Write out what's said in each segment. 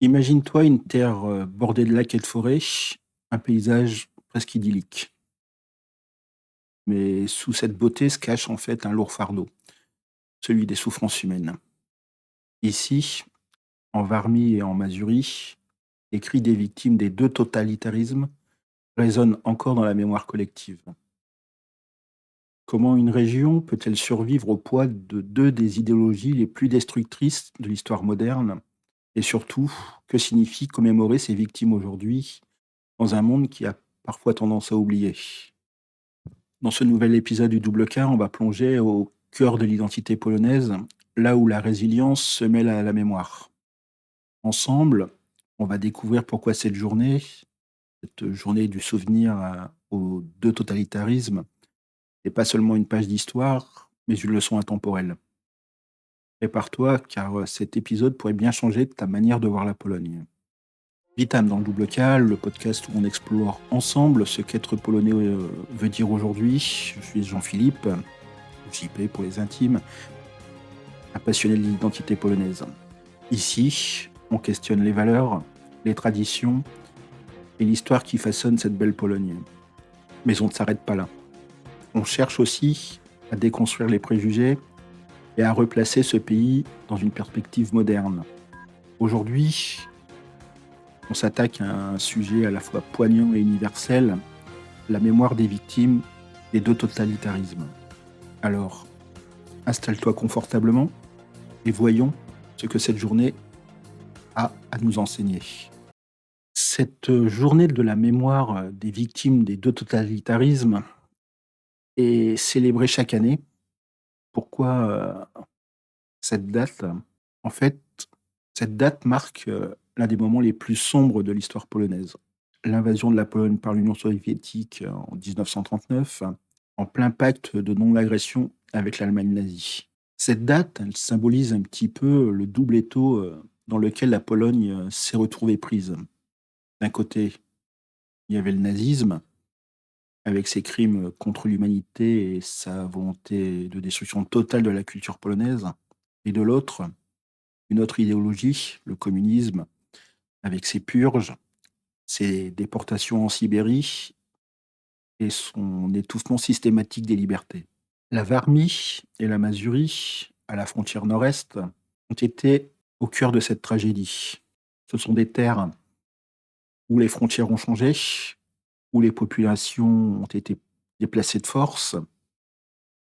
Imagine-toi une terre bordée de lacs et de forêts, un paysage presque idyllique. Mais sous cette beauté se cache en fait un lourd fardeau, celui des souffrances humaines. Ici, en Varmie et en Mazurie, les cris des victimes des deux totalitarismes résonnent encore dans la mémoire collective. Comment une région peut-elle survivre au poids de deux des idéologies les plus destructrices de l'histoire moderne? Et surtout, que signifie commémorer ces victimes aujourd'hui dans un monde qui a parfois tendance à oublier? Dans ce nouvel épisode du Double K, on va plonger au cœur de l'identité polonaise, là où la résilience se mêle à la mémoire. Ensemble, on va découvrir pourquoi cette journée du souvenir aux deux totalitarismes, n'est pas seulement une page d'histoire, mais une leçon intemporelle. Prépare-toi, car cet épisode pourrait bien changer ta manière de voir la Pologne. Vitam dans le Double K, le podcast où on explore ensemble ce qu'être polonais veut dire aujourd'hui. Je suis Jean-Philippe, JP pour les intimes, un passionné de l'identité polonaise. Ici, on questionne les valeurs, les traditions et l'histoire qui façonne cette belle Pologne. Mais on ne s'arrête pas là. On cherche aussi à déconstruire les préjugés et à replacer ce pays dans une perspective moderne. Aujourd'hui, on s'attaque à un sujet à la fois poignant et universel, la mémoire des victimes des deux totalitarismes. Alors, installe-toi confortablement et voyons ce que cette journée a à nous enseigner. Cette journée de la mémoire des victimes des deux totalitarismes est célébrée chaque année. Pourquoi cette date? En fait, cette date marque l'un des moments les plus sombres de l'histoire polonaise. L'invasion de la Pologne par l'Union soviétique en 1939, en plein pacte de non-agression avec l'Allemagne nazie. Cette date, elle symbolise un petit peu le double étau dans lequel la Pologne s'est retrouvée prise. D'un côté, il y avait le nazisme, avec ses crimes contre l'humanité et sa volonté de destruction totale de la culture polonaise. Et de l'autre, une autre idéologie, le communisme, avec ses purges, ses déportations en Sibérie et son étouffement systématique des libertés. La Varmie et la Mazurie, à la frontière nord-est, ont été au cœur de cette tragédie. Ce sont des terres où les frontières ont changé, où les populations ont été déplacées de force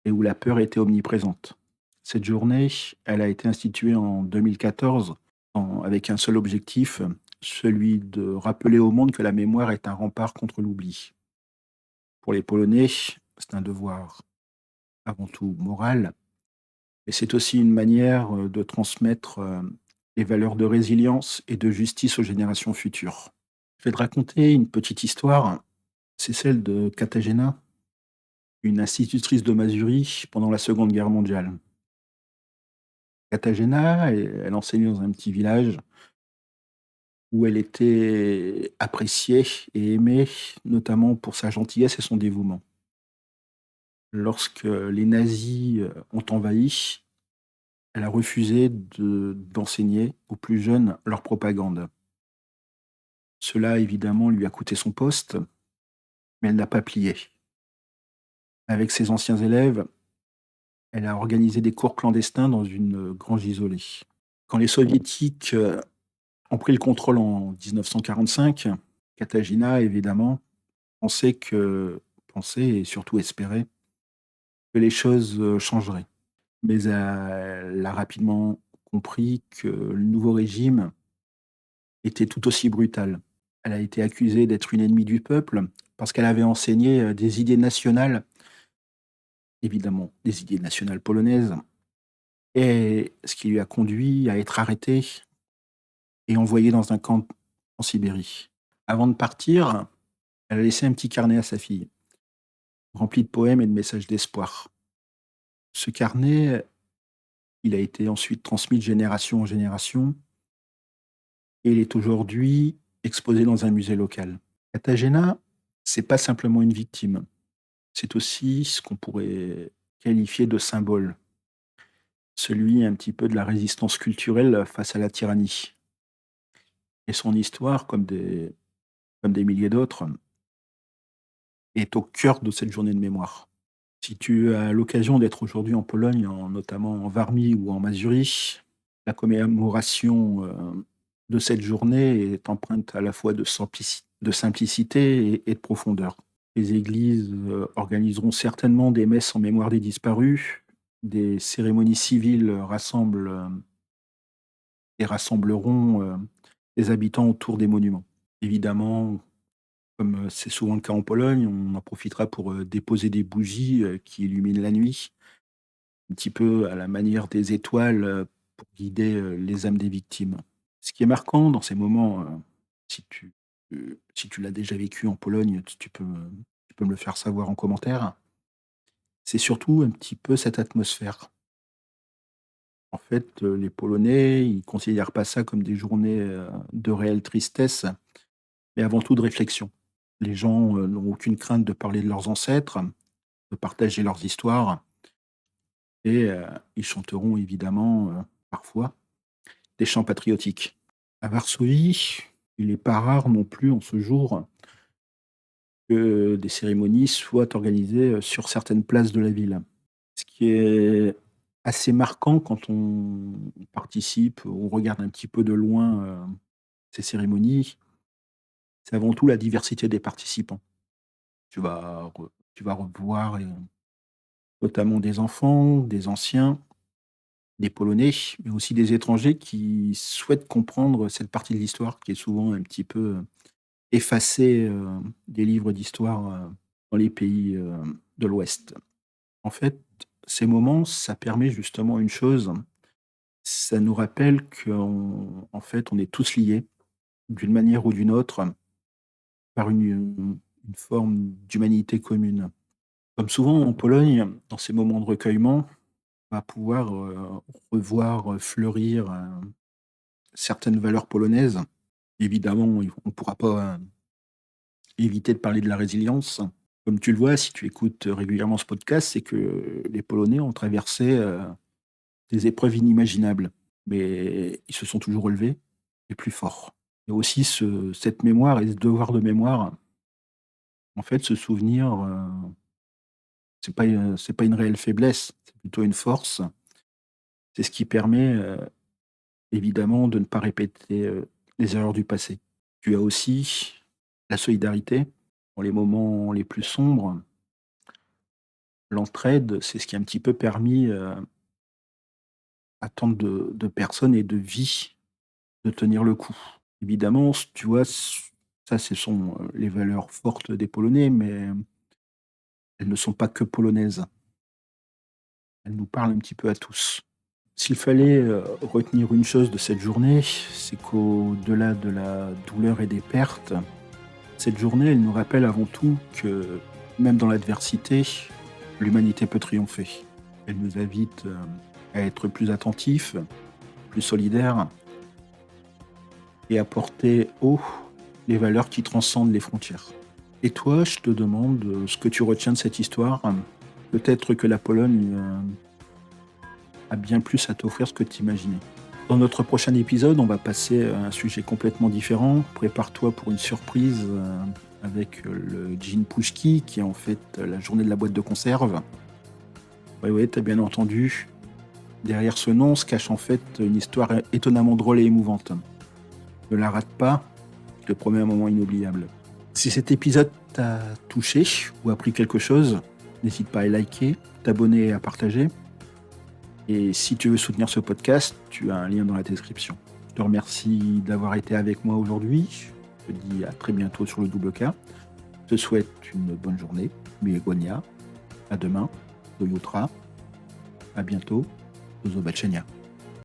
et où la peur était omniprésente. Cette journée, elle a été instituée en 2014 avec un seul objectif, celui de rappeler au monde que la mémoire est un rempart contre l'oubli. Pour les Polonais, c'est un devoir avant tout moral, mais c'est aussi une manière de transmettre les valeurs de résilience et de justice aux générations futures. Je vais te raconter une petite histoire, c'est celle de Katarzyna, une institutrice de Mazurie pendant la Seconde Guerre mondiale. Katarzyna, elle enseignait dans un petit village où elle était appréciée et aimée, notamment pour sa gentillesse et son dévouement. Lorsque les nazis ont envahi, elle a refusé d'enseigner aux plus jeunes leur propagande. Cela, évidemment, lui a coûté son poste, mais elle n'a pas plié. Avec ses anciens élèves, elle a organisé des cours clandestins dans une grange isolée. Quand les soviétiques ont pris le contrôle en 1945, Katarzyna, évidemment, pensait et surtout espérait que les choses changeraient. Mais elle a rapidement compris que le nouveau régime était tout aussi brutal. Elle a été accusée d'être une ennemie du peuple parce qu'elle avait enseigné des idées nationales, évidemment des idées nationales polonaises, et ce qui lui a conduit à être arrêtée et envoyée dans un camp en Sibérie. Avant de partir, elle a laissé un petit carnet à sa fille, rempli de poèmes et de messages d'espoir. Ce carnet, il a été ensuite transmis de génération en génération et il est aujourd'hui exposé dans un musée local. Katarzyna, c'est pas simplement une victime, c'est aussi ce qu'on pourrait qualifier de symbole, celui un petit peu de la résistance culturelle face à la tyrannie. et son histoire, comme des milliers d'autres, est au cœur de cette journée de mémoire. Si tu as l'occasion d'être aujourd'hui en Pologne, notamment en Warmie ou en Mazurie, la commémoration de cette journée est empreinte à la fois de simplicité et de profondeur. Les églises organiseront certainement des messes en mémoire des disparus, des cérémonies civiles et rassembleront les habitants autour des monuments. Évidemment, comme c'est souvent le cas en Pologne, on en profitera pour déposer des bougies qui illuminent la nuit, un petit peu à la manière des étoiles pour guider les âmes des victimes. Ce qui est marquant dans ces moments, si tu l'as déjà vécu en Pologne, tu peux me le faire savoir en commentaire, c'est surtout un petit peu cette atmosphère. En fait, les Polonais, ils considèrent pas ça comme des journées de réelle tristesse, mais avant tout de réflexion. Les gens n'ont aucune crainte de parler de leurs ancêtres, de partager leurs histoires et ils chanteront évidemment, parfois, des chants patriotiques. À Varsovie, il n'est pas rare non plus en ce jour que des cérémonies soient organisées, sur certaines places de la ville. Ce qui est assez marquant quand on participe, on regarde un petit peu de loin, ces cérémonies, c'est avant tout la diversité des participants. Tu vas revoir, notamment des enfants, des anciens, des Polonais, mais aussi des étrangers qui souhaitent comprendre cette partie de l'histoire qui est souvent un petit peu, effacée, des livres d'histoire, dans les pays, de l'Ouest. En fait, ces moments, ça permet justement une chose, ça nous rappelle qu'en en fait, on est tous liés, d'une manière ou d'une autre, par une forme d'humanité commune. Comme souvent en Pologne, dans ces moments de recueillement, on va pouvoir, revoir, fleurir, certaines valeurs polonaises. Évidemment, on ne pourra pas éviter de parler de la résilience. Comme tu le vois, si tu écoutes régulièrement ce podcast, c'est que les Polonais ont traversé, des épreuves inimaginables, mais ils se sont toujours relevés et plus forts. Il y a aussi cette mémoire et ce devoir de mémoire. En fait, se souvenir, c'est pas une réelle faiblesse, c'est plutôt une force. C'est ce qui permet, évidemment, de ne pas répéter, les erreurs du passé. Tu as aussi la solidarité dans les moments les plus sombres. L'entraide, c'est ce qui a un petit peu permis, à tant de personnes et de vies de tenir le coup. Évidemment, tu vois, ça, ce sont, les valeurs fortes des Polonais, mais elles ne sont pas que polonaises. Elles nous parlent un petit peu à tous. S'il fallait, retenir une chose de cette journée, c'est qu'au-delà de la douleur et des pertes, cette journée, elle nous rappelle avant tout que, même dans l'adversité, l'humanité peut triompher. Elle nous invite, à être plus attentifs, plus solidaires et à porter haut les valeurs qui transcendent les frontières. Et toi, je te demande, ce que tu retiens de cette histoire. Peut-être que la Pologne, a bien plus à t'offrir ce que tu imaginais. Dans notre prochain épisode, on va passer à un sujet complètement différent. Prépare-toi pour une surprise avec le Gin Pushki, qui est en fait la journée de la boîte de conserve. Oui, oui, t'as bien entendu. Derrière ce nom se cache en fait une histoire étonnamment drôle et émouvante. Ne la rate pas, je te promets un moment inoubliable. Si cet épisode t'a touché ou appris quelque chose, n'hésite pas à liker, t'abonner et à partager. Et si tu veux soutenir ce podcast, tu as un lien dans la description. Je te remercie d'avoir été avec moi aujourd'hui. Je te dis à très bientôt sur le double K. Je te souhaite une bonne journée. Miłego dnia. À demain. Do jutra. À bientôt. Do zobaczenia.